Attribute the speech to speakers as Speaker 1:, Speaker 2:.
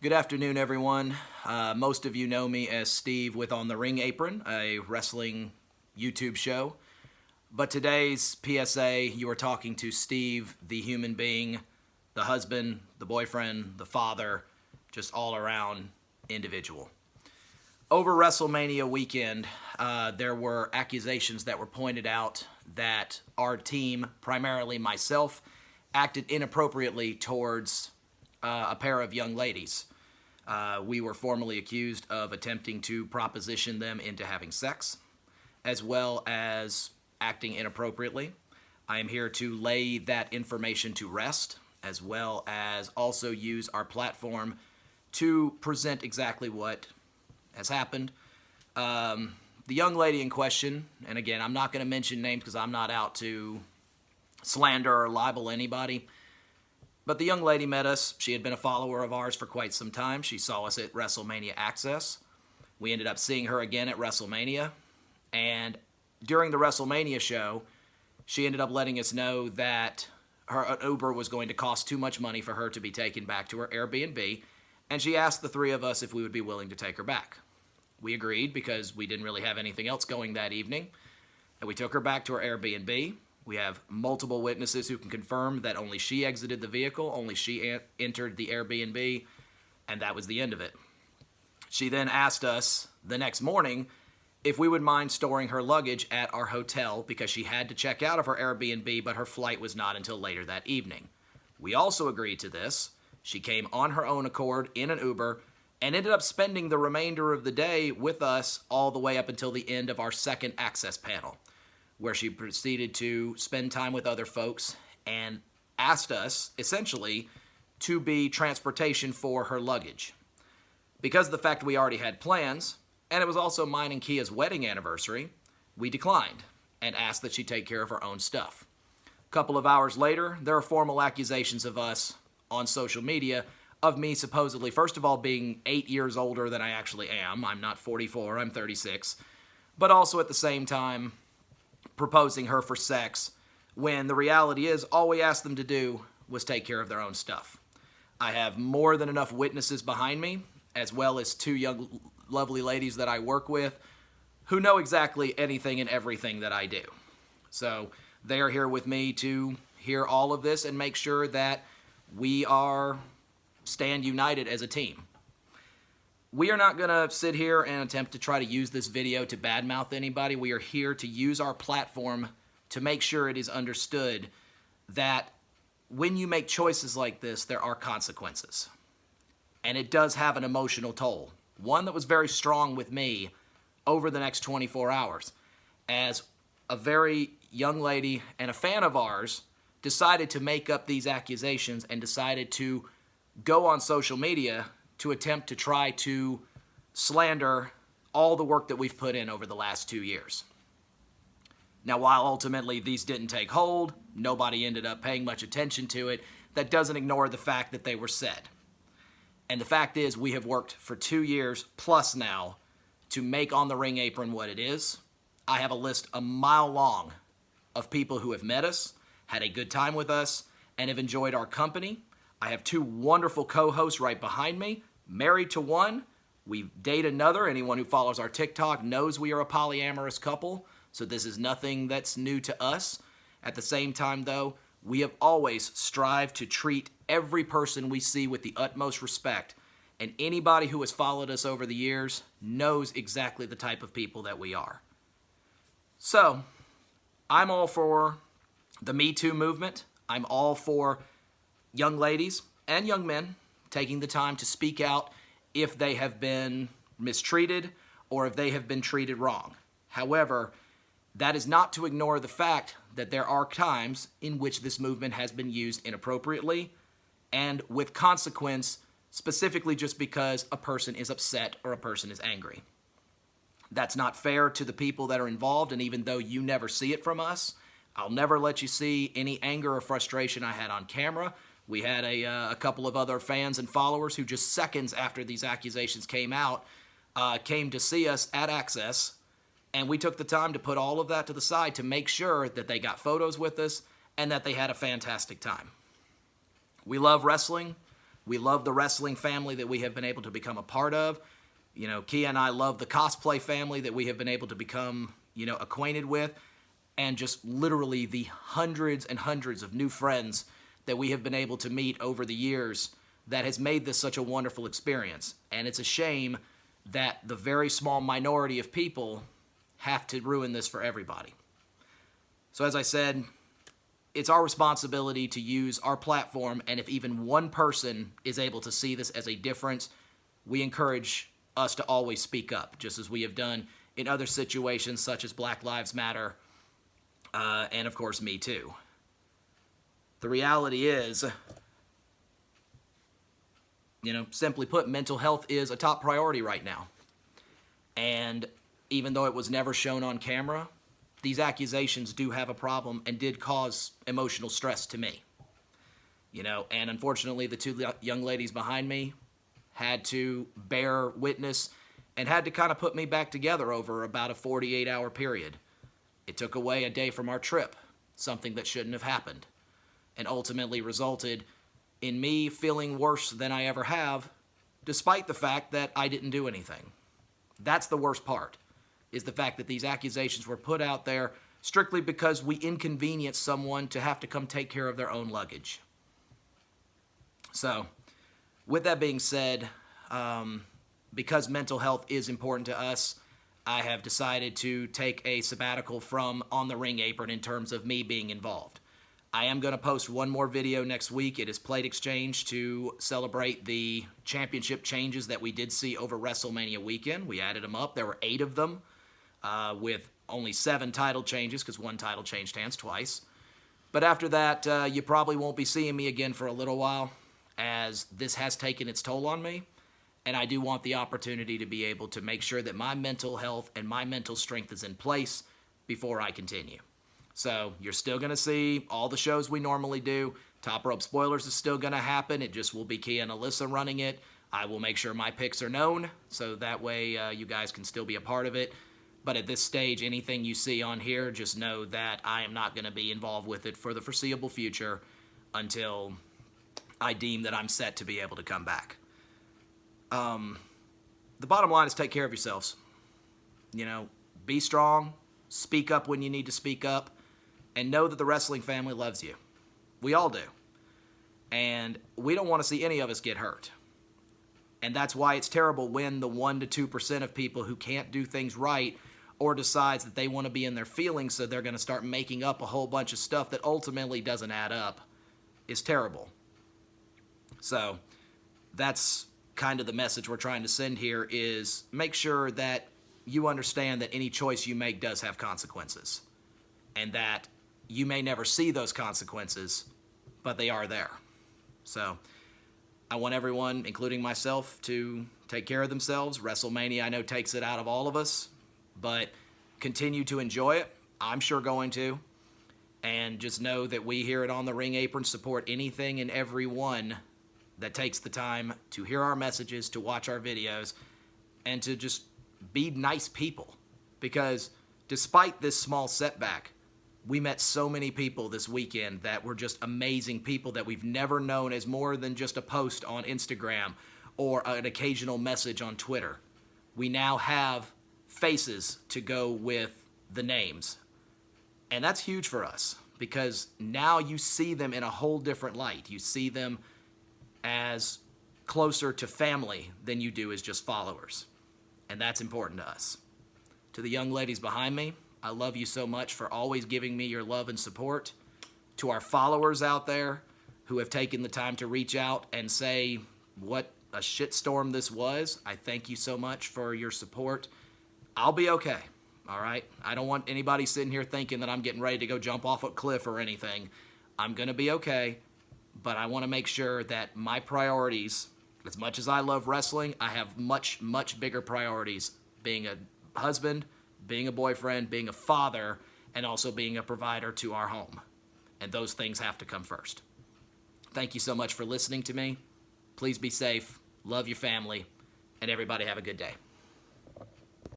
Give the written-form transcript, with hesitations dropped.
Speaker 1: Good afternoon, everyone. Most of you know me as Steve with On the Ring Apron, a wrestling YouTube show. But today's PSA, you are talking to Steve, the human being, the husband, the boyfriend, the father, just all-around individual. Over Wrestlemania weekend, there were accusations that were pointed out that our team, primarily myself, acted inappropriately towards a pair of young ladies. We were formally accused of attempting to proposition them into having sex, as well as acting inappropriately. I am here to lay that information to rest, as well as also use our platform to present exactly what has happened. The young lady in question, and again, I'm not going to mention names because I'm not out to slander or libel anybody, but the young lady met us. She had been a follower of ours for quite some time. She saw us at WrestleMania Access. We ended up seeing her again at WrestleMania. And during the WrestleMania show, she ended up letting us know that her Uber was going to cost too much money for her to be taken back to her Airbnb. And she asked the three of us if we would be willing to take her back. We agreed because we didn't really have anything else going that evening. And we took her back to her Airbnb. We have multiple witnesses who can confirm that only she exited the vehicle, only she entered the Airbnb, and that was the end of it. She then asked us the next morning if we would mind storing her luggage at our hotel because she had to check out of her Airbnb, but her flight was not until later that evening. We also agreed to this. She came on her own accord in an Uber and ended up spending the remainder of the day with us all the way up until the end of our second access panel, where she proceeded to spend time with other folks and asked us, essentially, to be transportation for her luggage. Because of the fact we already had plans, and it was also mine and Kia's wedding anniversary, we declined and asked that she take care of her own stuff. A couple of hours later, there are formal accusations of us on social media of me supposedly, first of all, being 8 years older than I actually am. I'm not 44, I'm 36. But also at the same time, proposing her for sex, when the reality is all we asked them to do was take care of their own stuff. I have more than enough witnesses behind me, as well as two young, lovely ladies that I work with who know exactly anything and everything that I do. So they are here with me to hear all of this and make sure that we stand united as a team. We are not going to sit here and attempt to try to use this video to badmouth anybody. We are here to use our platform to make sure it is understood that when you make choices like this, there are consequences. And it does have an emotional toll. One that was very strong with me over the next 24 hours. As a very young lady and a fan of ours decided to make up these accusations and decided to go on social media to attempt to try to slander all the work that we've put in over the last 2 years. Now, while ultimately these didn't take hold, nobody ended up paying much attention to it, that doesn't ignore the fact that they were said. And the fact is, we have worked for 2 years plus now to make On the Ring Apron what it is. I have a list a mile long of people who have met us, had a good time with us, and have enjoyed our company. I have two wonderful co-hosts right behind me, married to one. We date another. Anyone who follows our TikTok knows we are a polyamorous couple, so this is nothing that's new to us. At the same time, though, we have always strived to treat every person we see with the utmost respect, and anybody who has followed us over the years knows exactly the type of people that we are. So, I'm all for the Me Too movement. I'm all for young ladies and young men taking the time to speak out if they have been mistreated or if they have been treated wrong. However, that is not to ignore the fact that there are times in which this movement has been used inappropriately and with consequence, specifically just because a person is upset or a person is angry. That's not fair to the people that are involved, and even though you never see it from us, I'll never let you see any anger or frustration I had on camera. We had a couple of other fans and followers who just seconds after these accusations came out, came to see us at Access, and we took the time to put all of that to the side to make sure that they got photos with us and that they had a fantastic time. We love wrestling. We love the wrestling family that we have been able to become a part of. You know, Kia and I love the cosplay family that we have been able to become, you know, acquainted with. And just literally the hundreds and hundreds of new friends that we have been able to meet over the years that has made this such a wonderful experience. And it's a shame that the very small minority of people have to ruin this for everybody. So as I said, it's our responsibility to use our platform, and if even one person is able to see this as a difference, we encourage us to always speak up, just as we have done in other situations such as Black Lives Matter, and of course Me Too. The reality is, you know, simply put, mental health is a top priority right now. And even though it was never shown on camera, these accusations do have a problem and did cause emotional stress to me. You know, and unfortunately the two young ladies behind me had to bear witness and had to kind of put me back together over about a 48-hour period. It took away a day from our trip, something that shouldn't have happened, and ultimately resulted in me feeling worse than I ever have, despite the fact that I didn't do anything. That's the worst part, is the fact that these accusations were put out there strictly because we inconvenienced someone to have to come take care of their own luggage. So, with that being said, because mental health is important to us, I have decided to take a sabbatical from On the Ring Apron in terms of me being involved. I am going to post one more video next week. It is Plate Exchange to celebrate the championship changes that we did see over WrestleMania weekend. We added them up. There were 8 of them, with only 7 title changes because one title changed hands twice. But after that, you probably won't be seeing me again for a little while, as this has taken its toll on me. And I do want the opportunity to be able to make sure that my mental health and my mental strength is in place before I continue. So you're still going to see all the shows we normally do. Top Rope Spoilers is still going to happen. It just will be Kia and Alyssa running it. I will make sure my picks are known, so that way you guys can still be a part of it. But at this stage, anything you see on here, just know that I am not going to be involved with it for the foreseeable future until I deem that I'm set to be able to come back. The bottom line is take care of yourselves. You know, be strong, speak up when you need to speak up, and know that the wrestling family loves you. We all do. And we don't want to see any of us get hurt. And that's why it's terrible when the 1% to 2% of people who can't do things right or decides that they want to be in their feelings, so they're going to start making up a whole bunch of stuff that ultimately doesn't add up, is terrible. So that's kind of the message we're trying to send here, is make sure that you understand that any choice you make does have consequences, and that you may never see those consequences, but they are there. So I want everyone, including myself, to take care of themselves. WrestleMania, I know, takes it out of all of us, but continue to enjoy it. I'm sure going to. And just know that we here at On the Ring Apron support anything and everyone that takes the time to hear our messages, to watch our videos, and to just be nice people. Because despite this small setback, we met so many people this weekend that were just amazing people that we've never known as more than just a post on Instagram or an occasional message on Twitter. We now have faces to go with the names. And that's huge for us, because now you see them in a whole different light. You see them as closer to family than you do as just followers. And that's important to us. To the young ladies behind me, I love you so much for always giving me your love and support. To our followers out there who have taken the time to reach out and say what a shitstorm this was, I thank you so much for your support. I'll be okay, all right? I don't want anybody sitting here thinking that I'm getting ready to go jump off a cliff or anything. I'm going to be okay, but I want to make sure that my priorities, as much as I love wrestling, I have much, much bigger priorities, being a husband, being a boyfriend, being a father, and also being a provider to our home. And those things have to come first. Thank you so much for listening to me. Please be safe, love your family, and everybody have a good day.